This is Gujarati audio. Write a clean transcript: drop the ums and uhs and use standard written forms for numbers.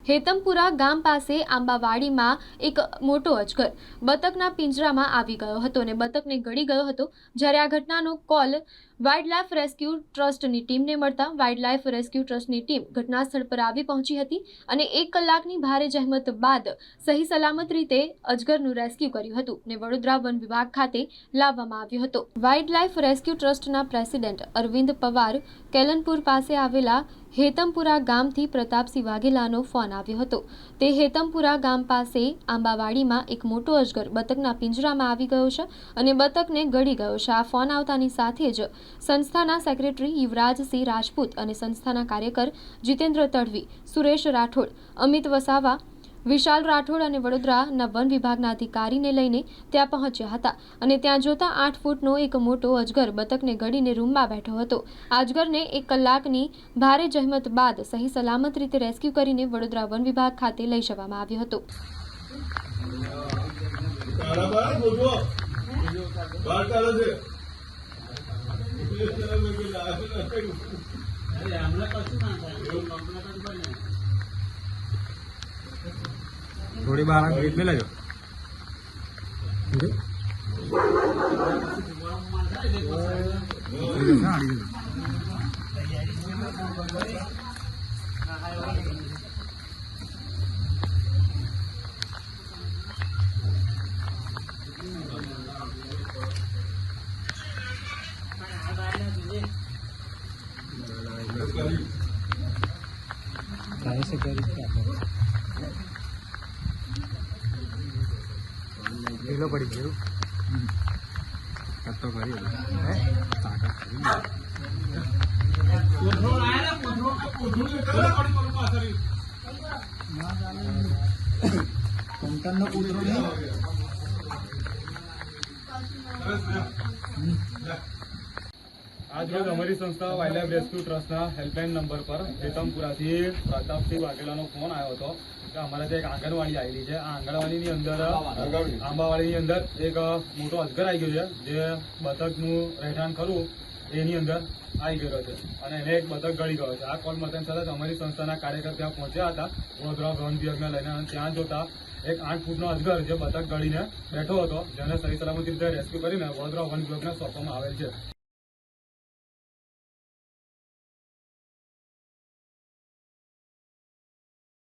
હેતમપુરા ગામ પાસે આંબાવાડીમાં એક મોટો અજગર બતકના પિંજરામાં આવી ગયો હતો અને બતકને ગળી ગયો હતો। જ્યારે આ ઘટનાનો કોલ વાઇલ્ડલાઇફ રેસ્ક્યુ ટ્રસ્ટની ટીમને મળતા વાઇલ્ડલાઇફ રેસ્ક્યુ ટ્રસ્ટની ટીમ ઘટનાસ્થળ પર આવી પહોંચી હતી અને 1 કલાકની ભારે જહેમત બાદ સહી સલામત રીતે અજગરનું રેસ્ક્યુ કર્યું હતું અને વડોદરા વન વિભાગ ખાતે લાવવામાં આવ્યો હતો। વાઇલ્ડલાઇફ રેસ્ક્યુ ટ્રસ્ટના પ્રેસિડેન્ટ અરવિંદ પવાર કેલનપુર પાસે આવેલા હેતમપુરા ગામથી પ્રતાપસિંહ વાઘેલાનો ફોન આવ્યો હતો। તે હેતમપુરા ગામ પાસે આંબાવાડીમાં એક મોટો અજગર બતકના પિંજરામાં આવી ગયો છે અને બતકને ગળી ગયો છે। આ ફોન આવતાની સાથે જ સંસ્થાના સેક્રેટરી યુવરાજસિંહ રાજપૂત અને સંસ્થાના કાર્યકર જીતેન્દ્ર તડવી, સુરેશ રાઠોડ, અમિત વસાવા, વિશાલ રાઠોડ અને વડોદરાના વન વિભાગના અધિકારીને લઈને ત્યાં પહોંચ્યા હતા અને ત્યાં જોતા 8 ફૂટનો એક મોટો અજગર બતકને ગળીને રૂમમાં બેઠો હતો। આ અજગરને 1 કલાકની ભારે જહેમત બાદ સહી સલામત રીતે રેસ્ક્યુ કરીને વડોદરા વન વિભાગ ખાતે લઈ જવામાં આવ્યો હતો। थोड़ी बार गेट में ले जाओ। कैसे करी किलो पड़ी जरूर कट तो करी है ताकत करी कंटन नो पूछो नहीं आज रोज अमरी संस्था वाइल्डलाइफ रेस्क्यू ट्रस्टना हेल्पलाइन नंबर पर હેતમપુરાથી પ્રતાપસિંહ વાઘેલાનો ફોન આવ્યો હતો કે અમારે ત્યાં એક આંગણવાડી આવેલી છે। આ આંગણવાડીની અંદર આંબાવાડીની અંદર એક મોટો અજગર આવી ગયો છે જે બતકનું રહેઠાણ ખરું એની અંદર આવી ગયો છે અને એને એક બતક ગળી ગયો છે। આ કોલ મળતાની સાથે જ અમારી સંસ્થાના કાર્યકર ત્યાં પહોંચ્યા હતા વડોદરા વન વિભાગને લઈને અને ત્યાં જોતા એક 8 ફૂટનો અજગર જે બતક ગળીને બેઠો હતો જેને સહી સલામતી રીતે રેસ્ક્યુ કરીને વડોદરા વન વિભાગને સોંપવામાં આવેલ છે।